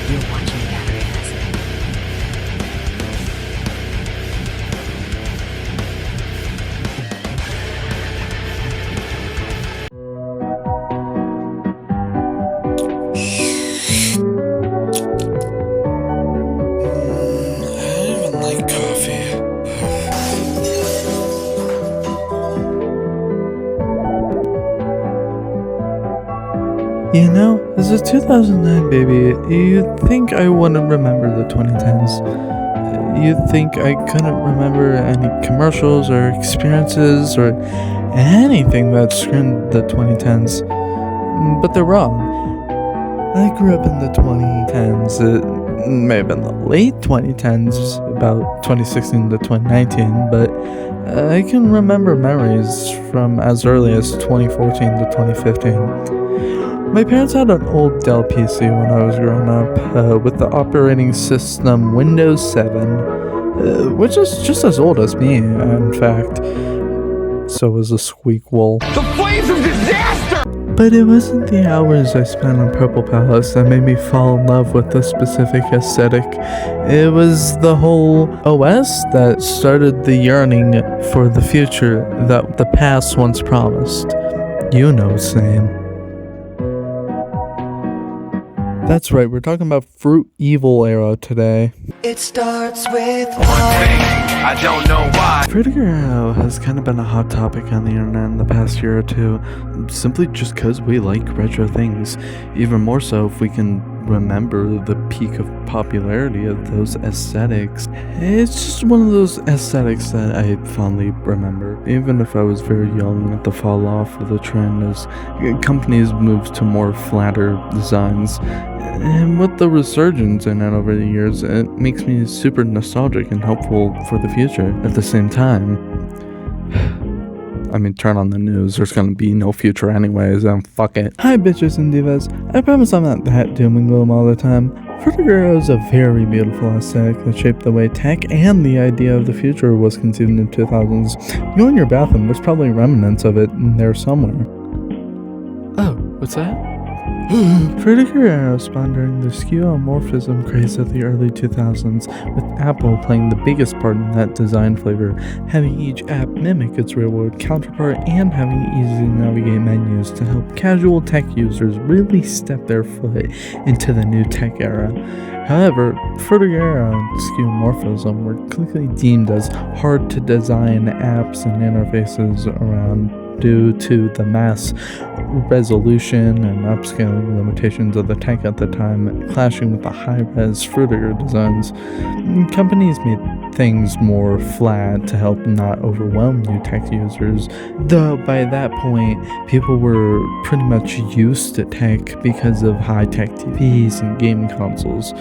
You're watching Battery Acid. I don't even like coffee. You know, as a 2009 baby, you'd think I wouldn't remember the 2010s. You'd think I couldn't remember any commercials or experiences or anything that screamed the 2010s. But they're wrong. I grew up in the 2010s. It may have been the late 2010s, about 2016 to 2019, but I can remember memories from as early as 2014 to 2015. My parents had an old Dell PC when I was growing up, with the operating system Windows 7, which is just as old as me, in fact. So was a squeak wool. The flames of disaster! But it wasn't the hours I spent on Purple Palace that made me fall in love with the specific aesthetic. It was the whole OS that started the yearning for the future that the past once promised. You know, same. That's right, we're talking about FRUTIGER AERO today. It starts with One thing, I don't know why. FRUTIGER AERO has kind of been a hot topic on the internet in the past year or two, simply just because we like retro things. Even more so if we can remember the peak of popularity of those aesthetics. It's just one of those aesthetics that I fondly remember, even if I was very young at the fall off of the trend as companies moved to more flatter designs. And with the resurgence in it over the years, it makes me super nostalgic and hopeful for the future. At the same time, I mean, turn on the news, there's gonna be no future anyways, and fuck it. Hi bitches and divas, I promise I'm not that doom and gloom all the time. FRUTIGER AERO is a very beautiful aesthetic that shaped the way tech and the idea of the future was conceived in the 2000s. You go in your bathroom, there's probably remnants of it in there somewhere. Oh, what's that? FRUTIGER AERO spawned during the skeuomorphism craze of the early 2000s, with Apple playing the biggest part in that design flavor, having each app mimic its real-world counterpart and having easy-to-navigate menus to help casual tech users really step their foot into the new tech era. However, FRUTIGER AERO and skeuomorphism were quickly deemed as hard-to-design apps and interfaces around due to the mass resolution and upscaling limitations of the tech at the time, clashing with the high-res FRUTIGER designs. Companies made things more flat to help not overwhelm new tech users, though by that point, people were pretty much used to tech because of high-tech TVs and gaming consoles.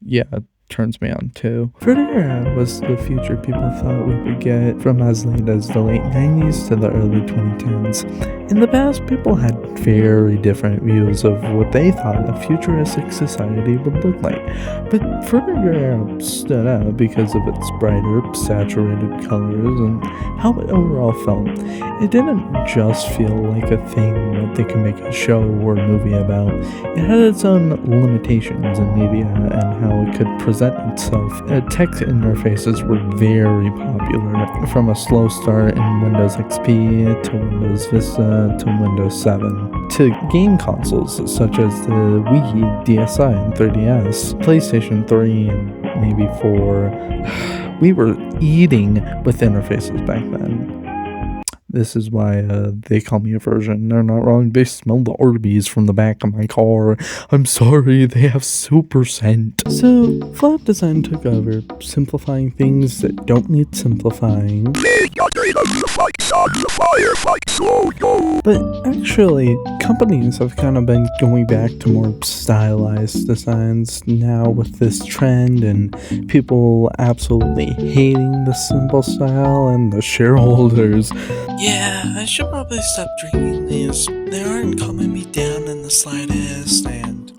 Yeah, turns me on too. FRUTIGER AERO was the future people thought we would get from as late as the late 90s to the early 2010s. In the past, people had very different views of what they thought a futuristic society would look like, but FRUTIGER AERO stood out because of its brighter, saturated colors and how it overall felt. It didn't just feel like a thing that they could make a show or movie about. It had its own limitations in media and how it could present itself. Text interfaces were very popular, from a slow start in Windows XP to Windows Vista to Windows 7, to game consoles such as the Wii, DSi, and 3DS, PlayStation 3, and maybe 4. We were eating with interfaces back then. This is why they call me a virgin. They're not wrong. They smell the Arby's from the back of my car. I'm sorry, they have super scent. So, flat design took over, simplifying things that don't need simplifying. But actually, companies have kind of been going back to more stylized designs now with this trend, and people absolutely hating the simple style, and the shareholders. Yeah, I should probably stop drinking these. They aren't calming me down in the slightest, and